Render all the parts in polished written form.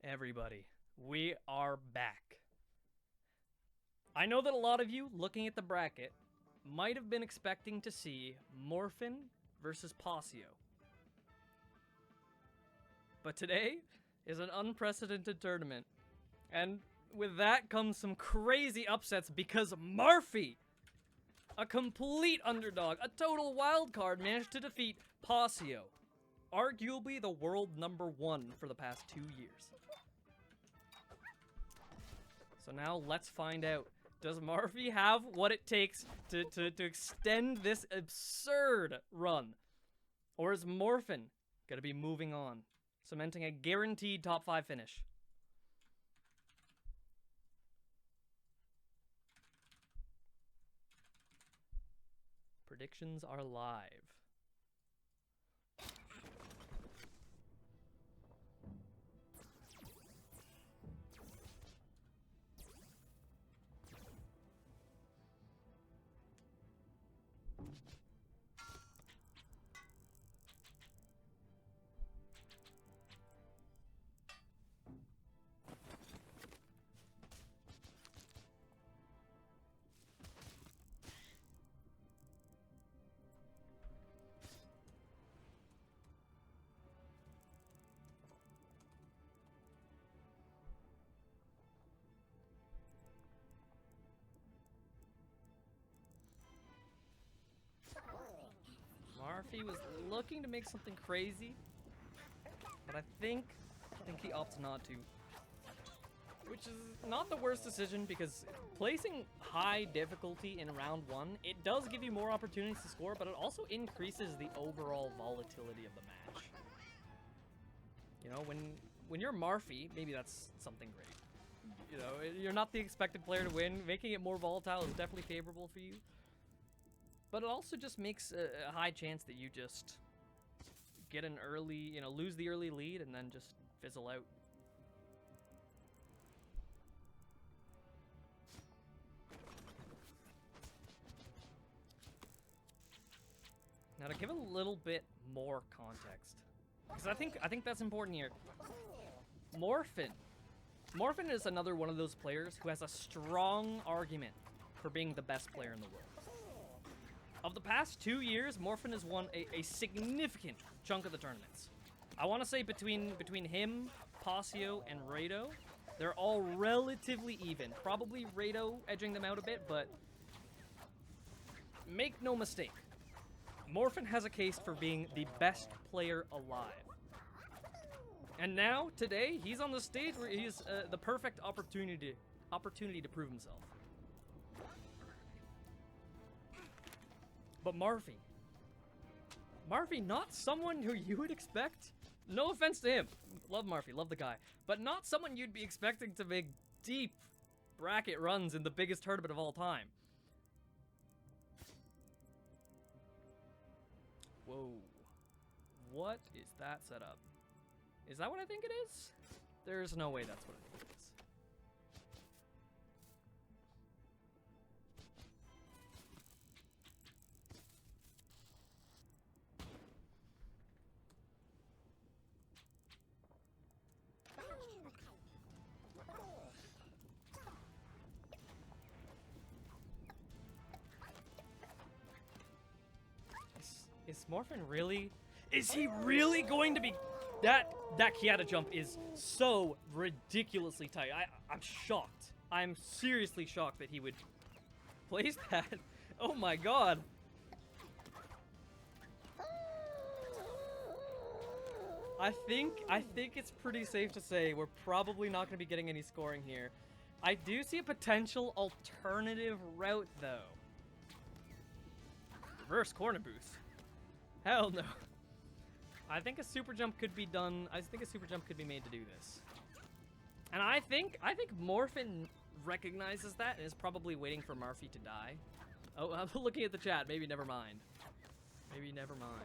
everybody. We are back. I know that a lot of you, looking at the bracket, might have been expecting to see Morfin versus Pasio. But today is an unprecedented tournament. And with that comes some crazy upsets because Marphy, a complete underdog, a total wild card, managed to defeat Pasio, arguably the world #1 for the past 2 years. So now let's find out. Does Marphy have what it takes to extend this absurd run? Or is Morfin gonna be moving on, cementing a guaranteed top 5 finish? Predictions are live. Marphy was looking to make something crazy, but I think he opts not to. Which is not the worst decision, because placing high difficulty in round 1, it does give you more opportunities to score, but it also increases the overall volatility of the match. You know, when you're Marphy, maybe that's something great. You know, you're not the expected player to win. Making it more volatile is definitely favorable for you. But it also just makes a high chance that you just get an early, you know, lose the early lead and then just fizzle out. Now, to give a little bit more context, because I think that's important here. Morfin is another one of those players who has a strong argument for being the best player in the world. Of the past 2 years, Morfin has won a significant chunk of the tournaments. I want to say between him, Pasio, and Rado, they're all relatively even. Probably Rado edging them out a bit, but make no mistake, Morfin has a case for being the best player alive. And now, today, he's on the stage where he's the perfect opportunity to prove himself. But Marphy, not someone who you would expect. No offense to him, love Marphy, love the guy, but not someone you'd be expecting to make deep bracket runs in the biggest tournament of all time. Whoa, what is that setup? Is that what I think it is? There's no way that's what I think it is. Is Morfin really? Is he really going to be? That Kiata jump is so ridiculously tight. I'm shocked. I'm seriously shocked that he would place that. Oh my god. I think it's pretty safe to say we're probably not going to be getting any scoring here. I do see a potential alternative route though. Reverse corner boost. Hell no. I think a super jump could be done. I think a super jump could be made to do this. And I think Morfin recognizes that and is probably waiting for Marphy to die. Oh, I'm looking at the chat. Maybe never mind. Maybe never mind.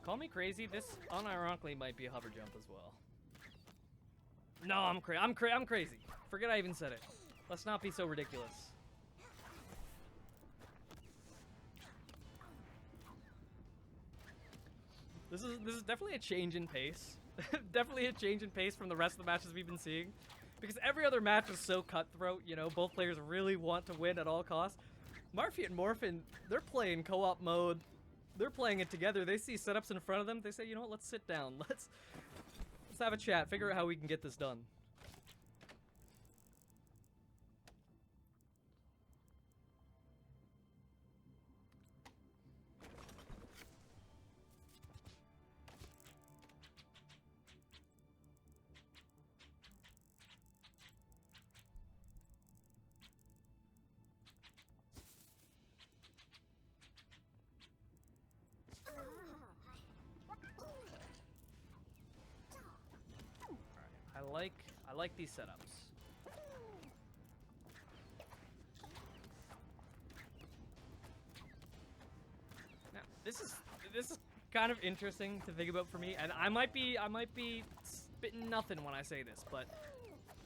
Call me crazy, this unironically might be a hover jump as well. No, I'm crazy. Forget I even said it. Let's not be so ridiculous. This is definitely a change in pace. Definitely a change in pace from the rest of the matches we've been seeing. Because every other match is so cutthroat, you know, both players really want to win at all costs. Marphy and Morfin, they're playing co-op mode. They're playing it together. They see setups in front of them. They say, you know what, let's sit down. Let's have a chat. Figure out how we can get this done. I like these setups. Now, this is kind of interesting to think about for me, and I might be spitting nothing when I say this, but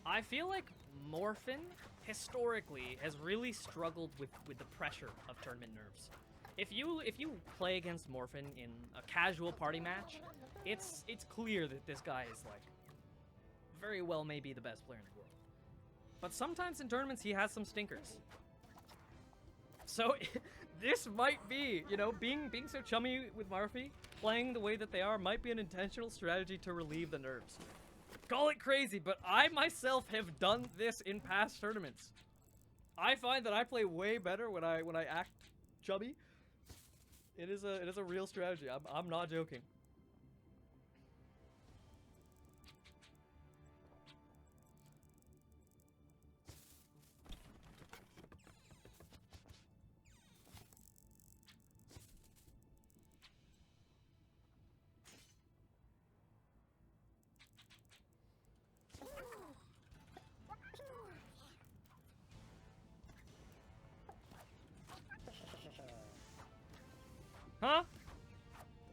I feel like Morfin historically has really struggled with the pressure of tournament nerves. If you play against Morfin in a casual party match, it's clear that this guy is like very well may be the best player in the world. But sometimes in tournaments he has some stinkers. So this might be, you know, being so chummy with Marphy, playing the way that they are, might be an intentional strategy to relieve the nerves. Call it crazy, but I myself have done this in past tournaments. I find that I play way better when I act chubby. It is a real strategy. I'm not joking. Huh?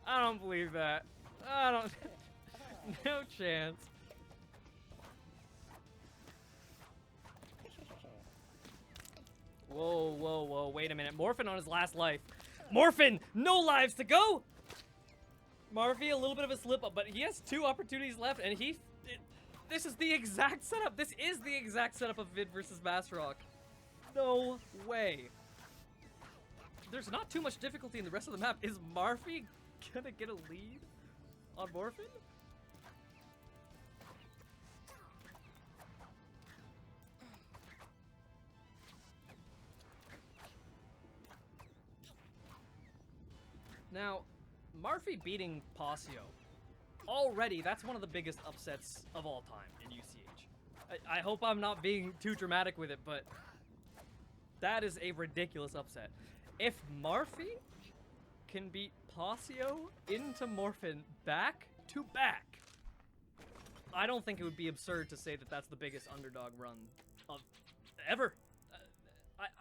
I don't believe that. I don't... No chance. Whoa, whoa, whoa. Wait a minute. Morfin on his last life. Morfin! No lives to go! Marphy, a little bit of a slip up, but he has 2 opportunities left, and this is the exact setup. This is the exact setup of Vid versus Bassrock. No way. There's not too much difficulty in the rest of the map. Is Marphy gonna get a lead on Morfin? Now, Marphy beating Pasio. Already, that's one of the biggest upsets of all time in UCH. I hope I'm not being too dramatic with it, but that is a ridiculous upset. If Marphy can beat Pasio into Morfin back to back, I don't think it would be absurd to say that that's the biggest underdog run of ever.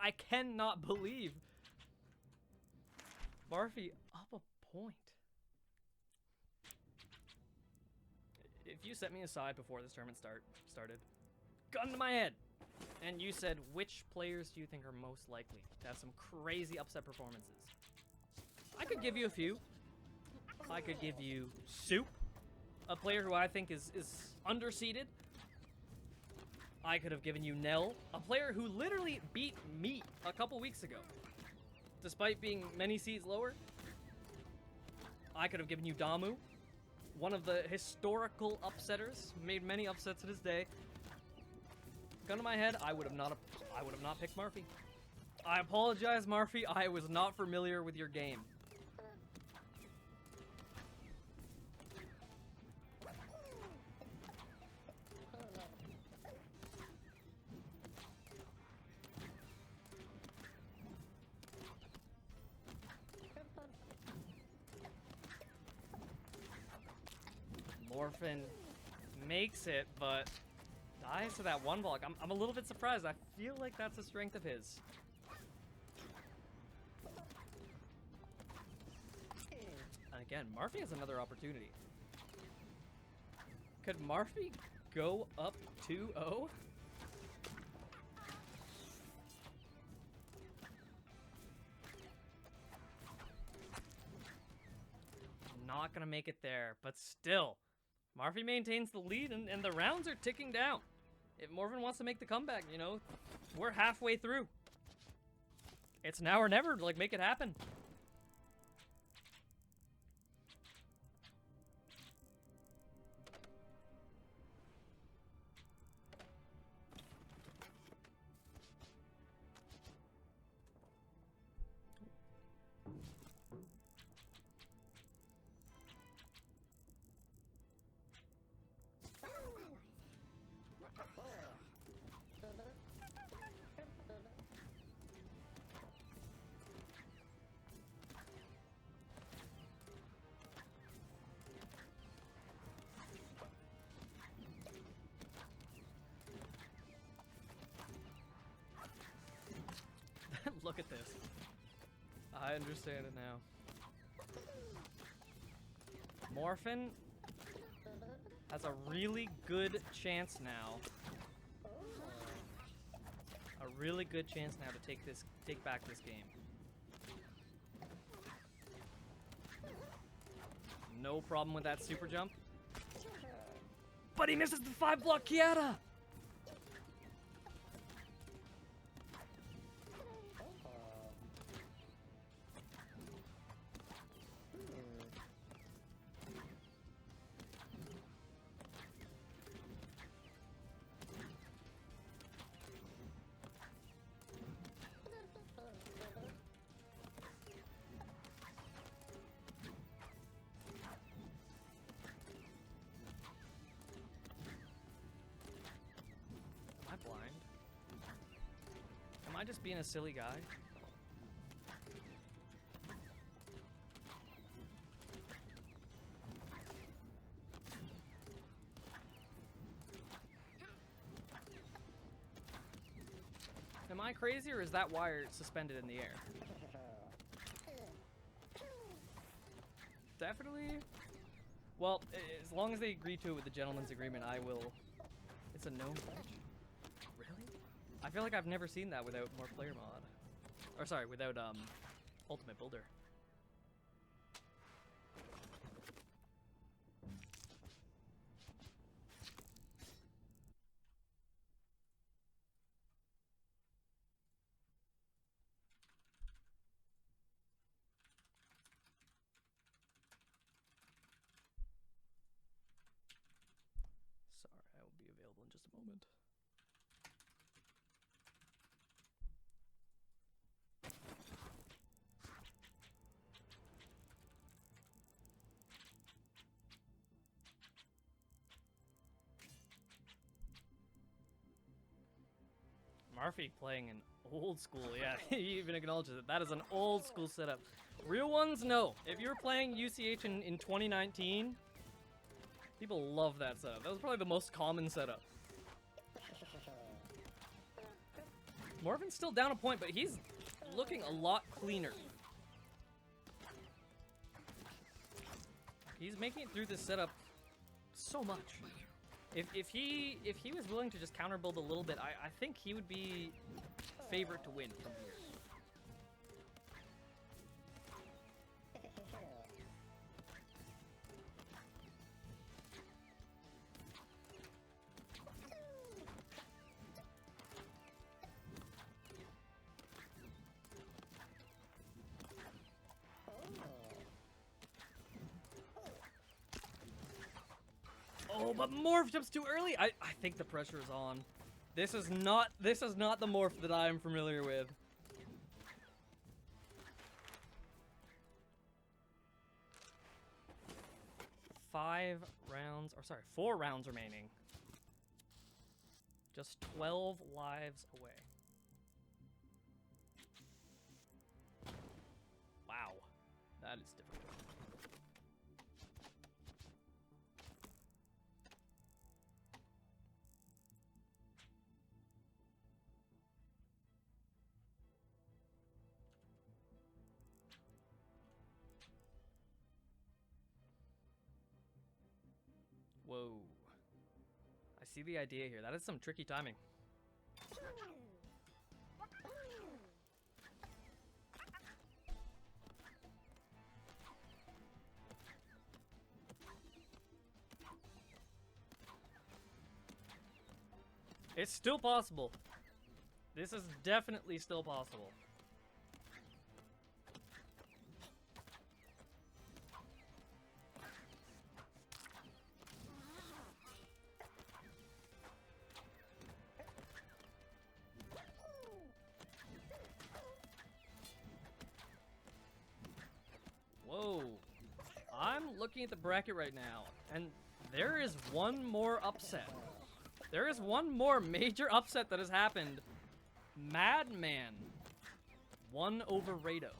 I cannot believe Marphy up a point. If you set me aside before this tournament started, gun to my head, and you said, which players do you think are most likely to have some crazy upset performances? I could give you a few. I could give you Soup, a player who I think is underseeded. I could have given you Nell, a player who literally beat me a couple weeks ago, despite being many seeds lower. I could have given you Damu, one of the historical upsetters, made many upsets in his day. Gun to my head, I would have not picked Marphy. I apologize, Marphy. I was not familiar with your game. Morfin makes it, but dies to that one block. I'm a little bit surprised. I feel like that's a strength of his. And again, Marphy has another opportunity. Could go up 2-0. Not gonna make it there, but still. Marphy maintains the lead, and the rounds are ticking down. If Morfin wants to make the comeback, you know, we're halfway through. It's now or never, like, make it happen. Look at this. I understand it now. Morfin has a really good chance now. A really good chance now to take back this game. No problem with that super jump. But he misses the 5-block Kiata! Blind? Am I just being a silly guy? Am I crazy, or is that wire suspended in the air? Definitely. Well, as long as they agree to it with the gentleman's agreement, I will. It's a known pledge. Really? I feel like I've never seen that without more player mod. Or sorry, without Ultimate Builder. Sorry, I will be available in just a moment. Marphy playing an old school, yeah, he even acknowledges it. That is an old school setup. Real ones, no. If you were playing UCH in 2019, people love that setup. That was probably the most common setup. Morfin's still down a point, but he's looking a lot cleaner. He's making it through this setup so much. If he was willing to just counter build a little bit, I think he would be favorite to win from here. Oh, but Morph jumps too early. I think the pressure is on. This is not the Morph that I am familiar with. Four rounds remaining. Just 12 lives away. Wow, that is difficult. Whoa. see the idea here. That is some tricky timing. It's still possible. This is definitely still possible. Whoa. I'm looking at the bracket right now, and there is one more upset. There is one more major upset that has happened. Madman won over Rado.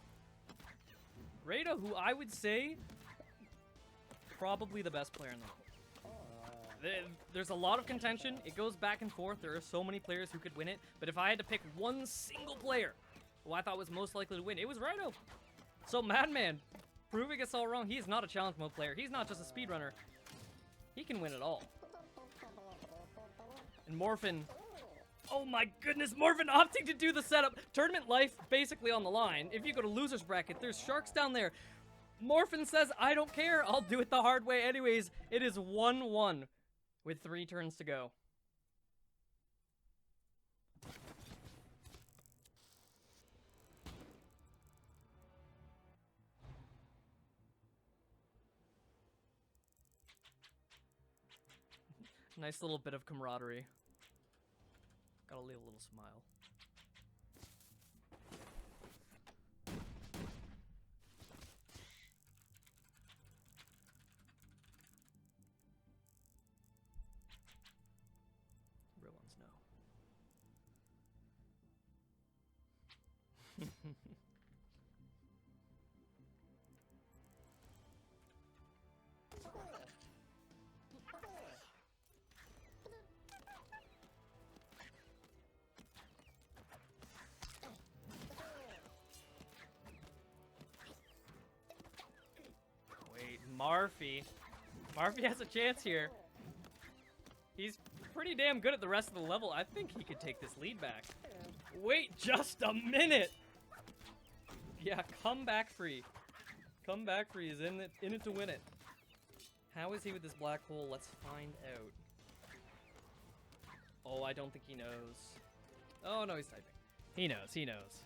Rado, who I would say probably the best player in the world. There's a lot of contention. It goes back and forth. There are so many players who could win it. But if I had to pick one single player who I thought was most likely to win, it was Rado. So Madman, proving us all wrong. He is not a challenge mode player. He's not just a speedrunner. He can win it all. And Morfin, oh my goodness, Morfin opting to do the setup. Tournament life basically on the line. If you go to loser's bracket, there's sharks down there. Morfin says, I don't care. I'll do it the hard way anyways. It is 1-1 with 3 turns to go. Nice little bit of camaraderie. Gotta leave a little smile. Real ones know. Marphy. Marphy has a chance here. He's pretty damn good at the rest of the level. I think he could take this lead back. Wait just a minute! Yeah, comeback free. Comeback free is in it to win it. How is he with this black hole? Let's find out. Oh, I don't think he knows. Oh, no, he's typing. He knows, he knows.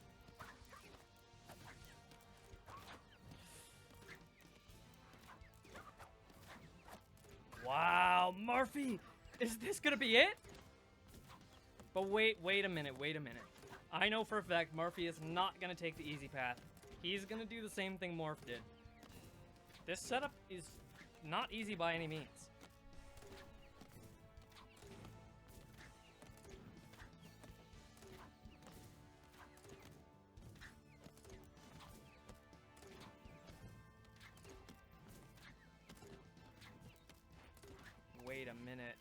Wow, Marphy! Is this gonna be it? But wait a minute. I know for a fact Marphy is not gonna take the easy path. He's gonna do the same thing Morph did. This setup is not easy by any means. Wait a minute.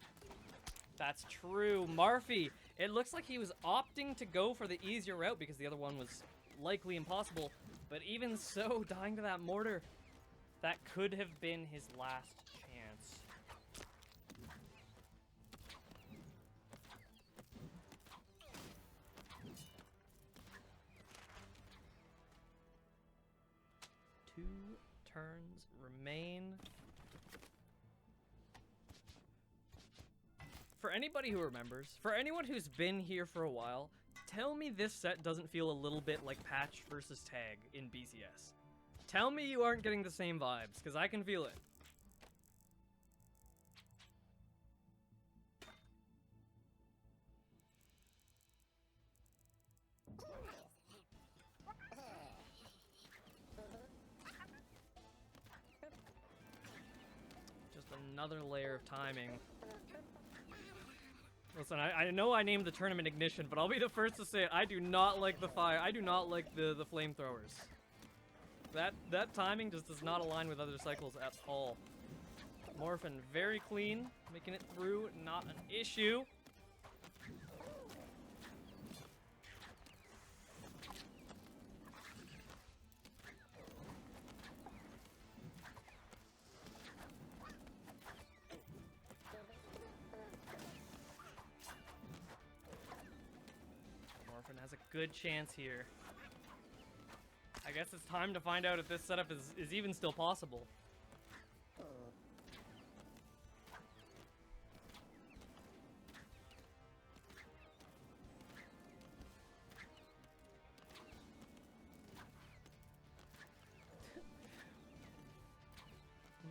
That's true. Marphy, it looks like he was opting to go for the easier route because the other one was likely impossible. But even so, dying to that mortar, that could have been his last chance. Two turns remain. For anybody who remembers, for anyone who's been here for a while, tell me this set doesn't feel a little bit like Patch versus Tag in BCS. Tell me you aren't getting the same vibes, because I can feel it. Just another layer of timing. Listen, I know I named the tournament Ignition, but I'll be the first to say it. I do not like the fire. I do not like the flamethrowers. That timing just does not align with other cycles at all. Morphin very clean, making it through, not an issue. good chance here. I guess it's time to find out if this setup is even still possible.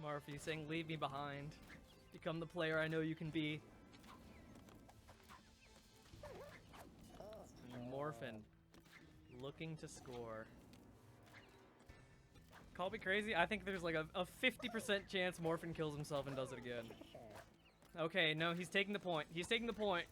Marphy saying, leave me behind. Become the player I know you can be. Morfin looking to score. Call me crazy? I think there's like a 50% chance Morfin kills himself and does it again. Okay, no, he's taking the point. He's taking the point.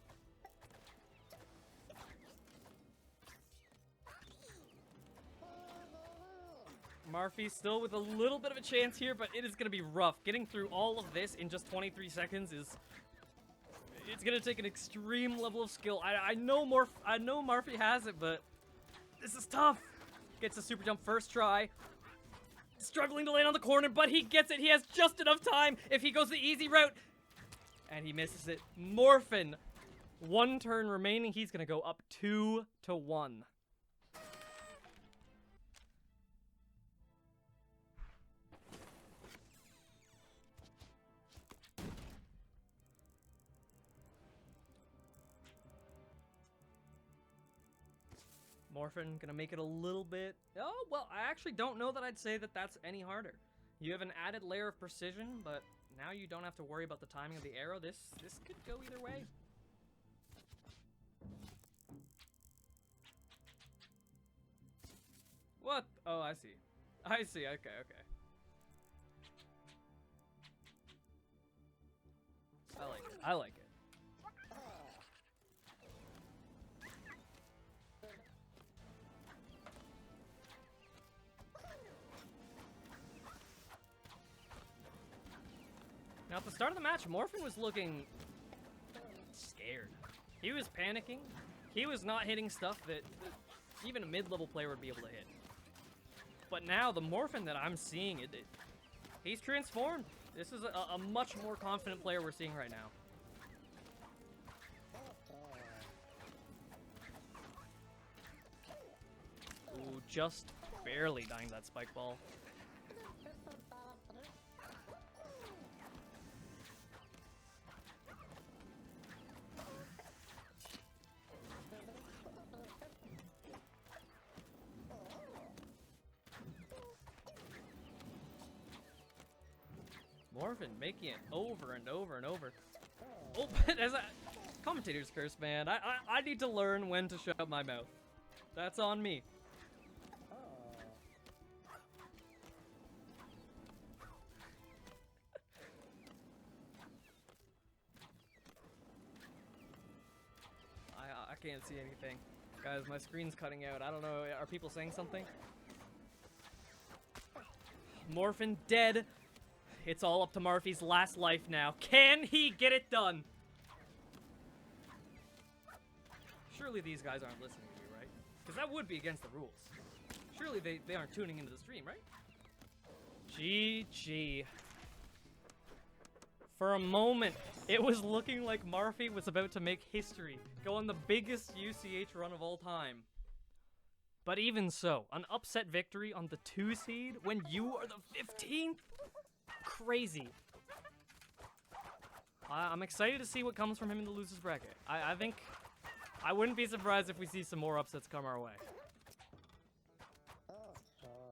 Marphy still with a little bit of a chance here, but it is going to be rough. Getting through all of this in just 23 seconds is... It's going to take an extreme level of skill. I know Marphy has it, but this is tough. Gets a super jump first try. Struggling to land on the corner, but he gets it. He has just enough time if he goes the easy route. And he misses it. Morfin, one turn remaining. He's going to go up 2-1. Morfin gonna make it a little bit... Oh, well, I actually don't know that I'd say that that's any harder. You have an added layer of precision, but now you don't have to worry about the timing of the arrow. This could go either way. What? Oh, I see. I see, okay, okay. I like it. I like it. Now, at the start of the match, Morfin was looking scared. He was panicking. He was not hitting stuff that even a mid-level player would be able to hit. But now, the Morfin that I'm seeing, he's transformed. This is a much more confident player we're seeing right now. Ooh, just barely dying that spike ball. Morfin making it over and over and over. Oh, but as a commentator's curse, man. I need to learn when to shut my mouth. That's on me. I can't see anything. Guys, my screen's cutting out. I don't know. Are people saying something? Morfin dead. It's all up to Marphy's last life now. Can he get it done? Surely these guys aren't listening to me, right? Because that would be against the rules. Surely they aren't tuning into the stream, right? GG. For a moment, it was looking like Marphy was about to make history. Go on the biggest UCH run of all time. But even so, an upset victory on the 2 seed when you are the 15th? Crazy. I'm excited to see what comes from him in the losers bracket. I think I wouldn't be surprised if we see some more upsets come our way.